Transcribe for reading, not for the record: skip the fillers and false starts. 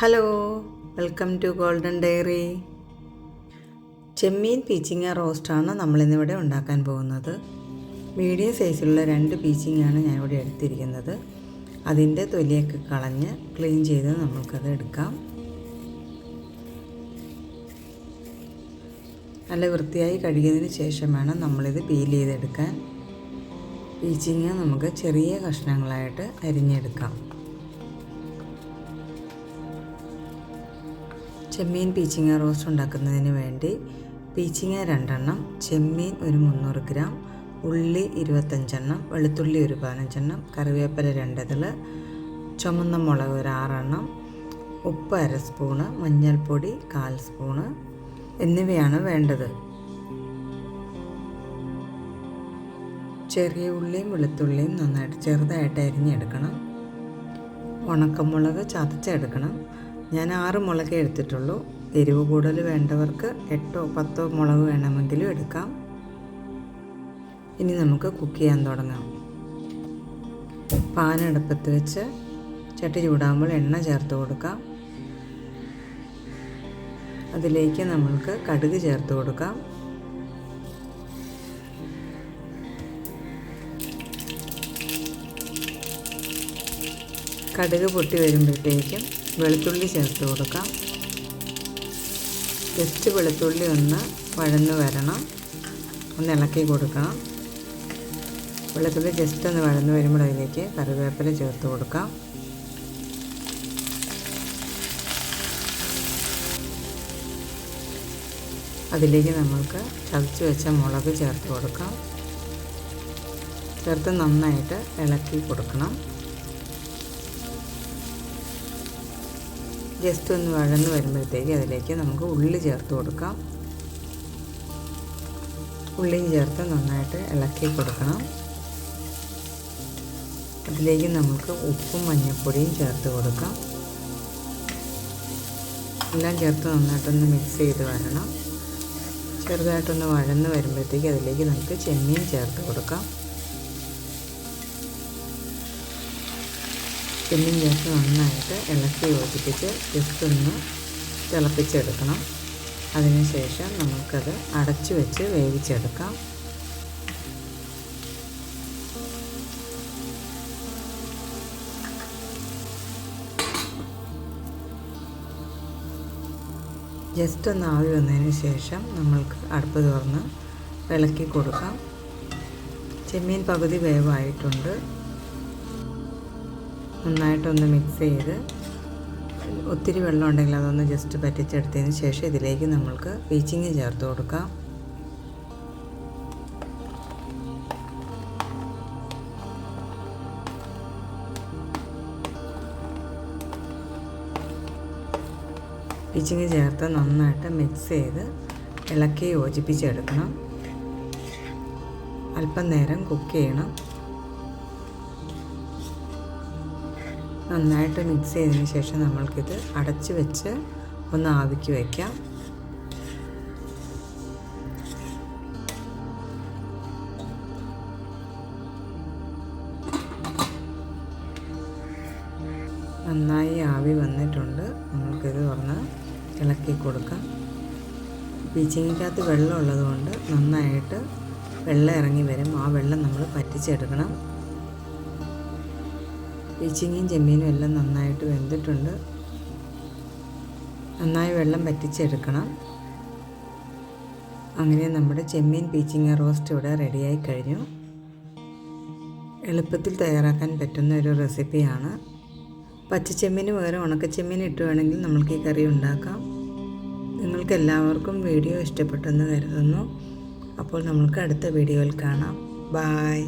Hello, welcome to golden dairy. ചെമ്മീൻ പീച്ചിങ്ങ റോസ്റ്റാണ് നമ്മളിന്നിവിടെ ഉണ്ടാക്കാൻ പോകുന്നത്. മീഡിയം സൈസിലുള്ള 2 പീച്ചിങ്ങയാണ് ഞാനിവിടെ എടുത്തിരിക്കുന്നത്. അതിൻ്റെ തൊലിയൊക്കെ കളഞ്ഞ് ക്ലീൻ ചെയ്ത് നമുക്കത് എടുക്കാം. നല്ല വൃത്തിയായി കഴുകിയതിന് ശേഷം വേണം നമ്മളിത് പീൽ ചെയ്തെടുക്കാൻ. പീച്ചിങ്ങ നമുക്ക് ചെറിയ കഷ്ണങ്ങളായിട്ട് അരിഞ്ഞെടുക്കാം. ചെമ്മീൻ പീച്ചിങ്ങ റോസ്റ്റ് ഉണ്ടാക്കുന്നതിന് വേണ്ടി പീച്ചിങ്ങ 2 എണ്ണം, ചെമ്മീൻ ഒരു 300 ഗ്രാം, ഉള്ളി 25 എണ്ണം, വെളുത്തുള്ളി ഒരു 15 എണ്ണം, കറിവേപ്പില 2 ഇതള്, ചുമന്ന മുളക് ഒരു 6 എണ്ണം, ഉപ്പ് 1/2 സ്പൂണ്, മഞ്ഞൾപ്പൊടി 1/4 സ്പൂണ് എന്നിവയാണ് വേണ്ടത്. ചെറിയ ഉള്ളിയും വെളുത്തുള്ളിയും നന്നായിട്ട് ചെറുതായിട്ട് അരിഞ്ഞെടുക്കണം. ഉണക്കമുളക് ചതച്ചെടുക്കണം. ഞാൻ 6 മുളകേ എടുത്തിട്ടുള്ളൂ. എരിവ് കൂടുതൽ വേണ്ടവർക്ക് 8 or 10 മുളക് വേണമെങ്കിലും എടുക്കാം. ഇനി നമുക്ക് കുക്ക് ചെയ്യാൻ തുടങ്ങാം. പാൻ അടുപ്പത്ത് വെച്ച് ചട്ടി ചൂടാകുമ്പോൾ എണ്ണ ചേർത്ത് കൊടുക്കാം. അതിലേക്ക് നമ്മൾക്ക് കടുക് ചേർത്ത് കൊടുക്കാം. കടുക് പൊട്ടി വരുമ്പോഴത്തേക്കും വെളുത്തുള്ളി ചേർത്ത് കൊടുക്കാം. ജസ്റ്റ് വെളുത്തുള്ളി ഒന്ന് വഴന്ന് വരണം, ഒന്ന് ഇളക്കി കൊടുക്കണം. വെളുത്തുള്ളി ജസ്റ്റ് ഒന്ന് വഴന്ന് വരുമ്പോൾ അതിലേക്ക് കറിവേപ്പില ചേർത്ത് കൊടുക്കാം. അതിലേക്ക് നമ്മൾക്ക് ചതച്ച് വെച്ച മുളക് ചേർത്ത് കൊടുക്കാം. ചേർത്ത് നന്നായിട്ട് ഇളക്കി കൊടുക്കണം. ജസ്റ്റ് ഒന്ന് വഴന്ന് വരുമ്പോഴത്തേക്ക് അതിലേക്ക് നമുക്ക് ഉള്ളി ചേർത്ത് കൊടുക്കാം. ഉള്ളിയും ചേർത്ത് നന്നായിട്ട് ഇളക്കി കൊടുക്കണം. അതിലേക്ക് നമുക്ക് ഉപ്പും മഞ്ഞൾപ്പൊടിയും ചേർത്ത് കൊടുക്കാം. എല്ലാം ചേർത്ത് നന്നായിട്ടൊന്ന് മിക്സ് ചെയ്ത് വരണം. ചെറുതായിട്ടൊന്ന് വഴന്ന് വരുമ്പോഴത്തേക്ക് അതിലേക്ക് നമുക്ക് ചെമ്മീൻ ചേർത്ത് കൊടുക്കാം. ചെമ്മീൻ ചേർത്ത് നന്നായിട്ട് ഇളക്കി യോജിപ്പിച്ച് ജസ്റ്റ് ഒന്ന് തിളപ്പിച്ചെടുക്കണം. അതിനുശേഷം നമുക്കത് അടച്ചു വെച്ച് വേവിച്ചെടുക്കാം. ജസ്റ്റ് ഒന്ന് ആവി വന്നതിന് ശേഷം നമ്മൾക്ക് അടുപ്പ് തുറന്ന് ഇളക്കി കൊടുക്കാം. ചെമ്മീൻ പകുതി വേവായിട്ടുണ്ട്. നന്നായിട്ടൊന്ന് മിക്സ് ചെയ്ത് ഒത്തിരി വെള്ളം ഉണ്ടെങ്കിൽ അതൊന്ന് ജസ്റ്റ് പറ്റിച്ചെടുത്തതിന് ശേഷം ഇതിലേക്ക് നമ്മൾക്ക് പീച്ചിങ്ങ ചേർത്ത് കൊടുക്കാം. പീച്ചിങ്ങ ചേർത്ത് നന്നായിട്ട് മിക്സ് ചെയ്ത് ഇളക്കി യോജിപ്പിച്ചെടുക്കണം. അല്പം നേരം കുക്ക് ചെയ്യണം. നന്നായിട്ട് മിക്സ് ചെയ്തതിന് ശേഷം നമ്മൾക്കിത് അടച്ച് വെച്ച് ഒന്ന് ആവിക്ക് വയ്ക്കാം. നന്നായി ആവി വന്നിട്ടുണ്ട്. നമ്മൾക്കിത് തുറന്ന് ഇളക്കി കൊടുക്കാം. പീച്ചിങ്ങക്കകത്ത് വെള്ളം ഉള്ളതുകൊണ്ട് നന്നായിട്ട് വെള്ളം ഇറങ്ങി വരും. ആ വെള്ളം നമ്മൾ പറ്റിച്ചെടുക്കണം. പീച്ചിങ്ങയും ചെമ്മീനും എല്ലാം നന്നായിട്ട് വെന്തിട്ടുണ്ട്. നന്നായി വെള്ളം വറ്റിച്ചെടുക്കണം. അങ്ങനെ നമ്മുടെ ചെമ്മീൻ പീച്ചിങ്ങ റോസ്റ്റ് ഇവിടെ റെഡിയായി കഴിഞ്ഞു. എളുപ്പത്തിൽ തയ്യാറാക്കാൻ പറ്റുന്ന ഒരു റെസിപ്പിയാണ്. പച്ചച്ചെമ്മീന് പകരം ഉണക്കച്ചെമ്മീൻ ഇട്ട് വേണമെങ്കിൽ നമ്മൾക്ക് ഈ കറി ഉണ്ടാക്കാം. നിങ്ങൾക്ക് എല്ലാവർക്കും വീഡിയോ ഇഷ്ടപ്പെട്ടെന്ന് കരുതുന്നു. അപ്പോൾ നമ്മൾക്ക് അടുത്ത വീഡിയോയിൽ കാണാം. ബായ്.